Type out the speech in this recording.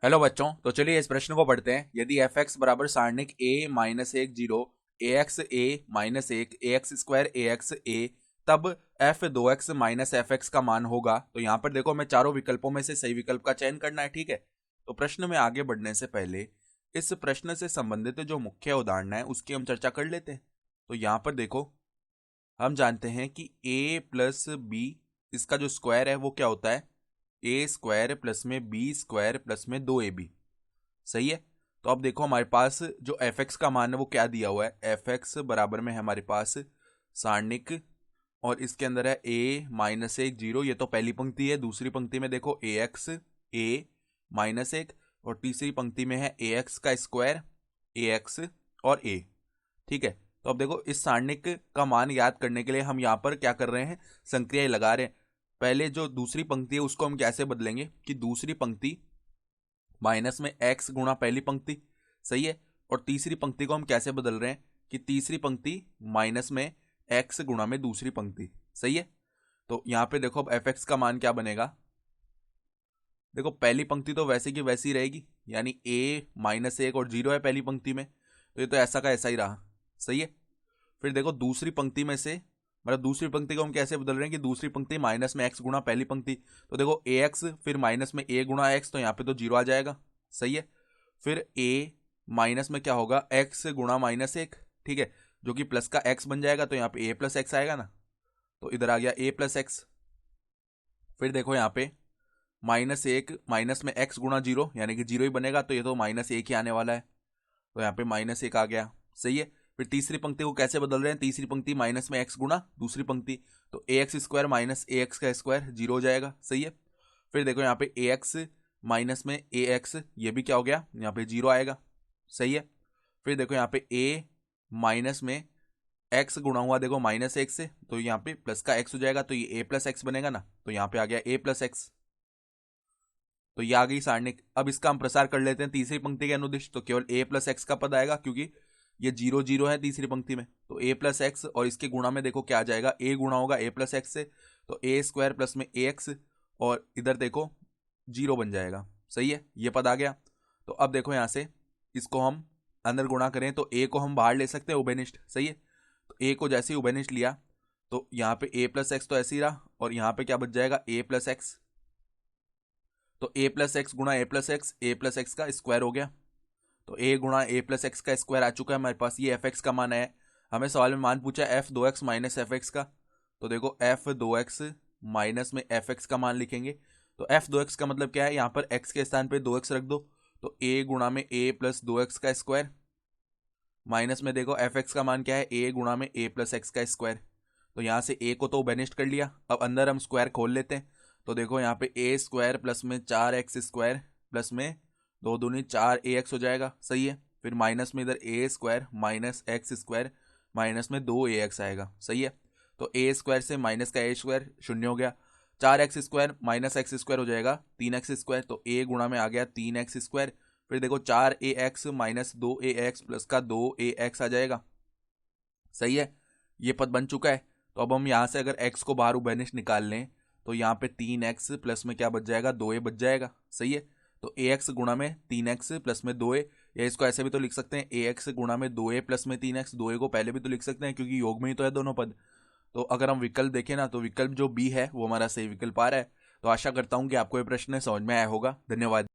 Hello बच्चों, तो चलिए इस प्रश्न को पढ़ते हैं। यदि एफ एक्स बराबर सारणिक a माइनस एक जीरो a माइनस एक एक्स स्क्वायर ए एक्स ए, तब f दो एक्स माइनस एफ एक्स का मान होगा। तो यहाँ पर देखो, हमें चारों विकल्पों में से सही विकल्प का चयन करना है, ठीक है। तो प्रश्न में आगे बढ़ने से पहले इस प्रश्न से संबंधित जो मुख्य उदाहरण है उसकी हम चर्चा कर लेते हैं। तो यहाँ पर देखो, हम जानते हैं कि a प्लस बी, इसका जो स्क्वायर है वो क्या होता है, ए स्क्वायर प्लस में बी स्क्वायर प्लस में 2ab। सही है। तो अब देखो, हमारे पास जो एफ एक्स का मान है वो क्या दिया हुआ है, एफ एक्स बराबर में है हमारे पास सारणिक, और इसके अंदर है a माइनस एक जीरो, ये तो पहली पंक्ति है। दूसरी पंक्ति में देखो ए एक्स ए माइनस एक, और तीसरी पंक्ति में है ए एक्स का स्क्वायर ए एक्स और a, ठीक है। तो अब देखो, इस सारणिक का मान याद करने के लिए हम यहाँ पर क्या कर रहे हैं, संक्रियाएं लगा रहे हैं। पहले जो दूसरी पंक्ति है उसको हम कैसे बदलेंगे कि दूसरी पंक्ति माइनस में x गुणा पहली पंक्ति, सही है। और तीसरी पंक्ति को हम कैसे बदल रहे हैं कि तीसरी पंक्ति माइनस में x गुणा में दूसरी पंक्ति, सही है। तो यहाँ पे देखो, अब एफ एक्स का मान क्या बनेगा। देखो, पहली पंक्ति तो वैसे की वैसी रहेगी, यानी a माइनस एक और जीरो है पहली पंक्ति में, तो ये तो ऐसा का ऐसा ही रहा, सही है। फिर देखो, दूसरी पंक्ति में से, मतलब दूसरी पंक्ति को हम कैसे बदल रहे हैं कि दूसरी पंक्ति माइनस में x गुणा पहली पंक्ति, तो देखो ए एक्स फिर माइनस में a गुणा x, तो यहाँ पे तो जीरो आ जाएगा, सही है। फिर a माइनस में क्या होगा, x गुणा माइनस एक, ठीक है, जो कि प्लस का x बन जाएगा, तो यहाँ पे a प्लस एक्स आएगा ना, तो इधर आ गया a प्लस एक्स। फिर देखो यहाँ पे माइनस एक माइनस में x गुणा जीरो, यानी कि जीरो ही बनेगा, तो ये तो माइनस एक ही आने वाला है, तो यहाँ पे माइनस एक आ गया, सही है। फिर तीसरी पंक्ति को कैसे बदल रहे हैं, तीसरी पंक्ति माइनस में x गुणा दूसरी पंक्ति, तो ए एक्स स्क्वायर माइनस ए एक्स का स्क्वायर जीरो हो जाएगा, सही है। फिर देखो यहाँ पे ए एक्स माइनस में ए एक्स, ये भी क्या हो गया, यहाँ पे जीरो आएगा, सही है। फिर देखो यहाँ पे a माइनस में x गुणा हुआ देखो माइनस एक से, तो यहाँ पे प्लस का x हो जाएगा, तो ये a प्लस एक्स बनेगा ना, तो यहाँ पे आ गया a प्लस एक्स। तो ये आ गई सारणिक। अब इसका हम प्रसार कर लेते हैं तीसरी पंक्ति के अनुदिश, तो केवल a प्लस एक्स का पद आएगा, क्योंकि ये जीरो जीरो है तीसरी पंक्ति में, तो a प्लस एक्स, और इसके गुणा में देखो क्या आ जाएगा, a गुणा होगा a प्लस एक्स से, तो a स्क्वायर प्लस में ए एक्स, और इधर देखो जीरो बन जाएगा, सही है, ये पद आ गया। तो अब देखो यहाँ से इसको हम अंदर गुणा करें, तो a को हम बाहर ले सकते हैं उभयनिष्ठ, सही है। तो a को जैसे ही उभयनिष्ठ लिया, तो यहाँ पे a प्लस एक्स तो ऐसे ही रहा, और यहाँ पे क्या बच जाएगा, a प्लस एक्स, तो a प्लस एक्स गुणा ए प्लस एक्स का स्क्वायर हो गया, तो a गुणा ए प्लस एक्स का स्क्वायर आ चुका है हमारे पास। ये एफ एक्स का मान है, हमें सवाल में मान पूछा एफ दो एक्स माइनस एफ एक्स का, तो देखो एफ दो एक्स माइनस में एफ एक्स का मान लिखेंगे। तो एफ दो एक्स का मतलब क्या है, यहाँ पर एक्स के स्थान पे दो एक्स रख दो, तो a गुणा में a प्लस दो एक्स का स्क्वायर, माइनस में देखो एफ एक्स का मान क्या है, a गुणा में a प्लस एक्स का स्क्वायर। तो यहाँ से a को तो बेनिस्ट कर लिया, अब अंदर हम स्क्वायर खोल लेते हैं। तो देखो यहाँ पे a स्क्वायर प्लस में चार एक्स स्क्वायर प्लस में दो दूनी चार ए एक्स हो जाएगा, सही है। फिर माइनस में इधर a square minus x square minus में दो ए एक्स आएगा, सही है। तो a स्क्वायर से माइनस का a स्क्वायर शून्य हो गया, चार x square minus x square हो जाएगा तीन एक्स स्क्वायर, तो a गुणा में आ गया तीन एक्स स्क्वायर। फिर देखो चार ए एक्स माइनस दो ए एक्स प्लस का दो ए एक्स आ जाएगा, सही है, ये पद बन चुका है। तो अब हम यहाँ से अगर x को बाहर उभयनिष्ठ निकाल लें, तो यहाँ पे तीन एक्स प्लस में क्या बच जाएगा, दो ए बच जाएगा, सही है। तो ए एक्स गुणा में तीन एक्स प्लस में दो ए, या इसको ऐसे भी तो लिख सकते हैं ए एक्स गुणा में दो ए प्लस में तीन एक्स, दो ए को पहले भी तो लिख सकते हैं क्योंकि योग में ही तो है दोनों पद। तो अगर हम विकल्प देखें ना, तो विकल्प जो बी है वो हमारा सही विकल्प आ रहा है। तो आशा करता हूँ कि आपको ये प्रश्न समझ में आया होगा। धन्यवाद।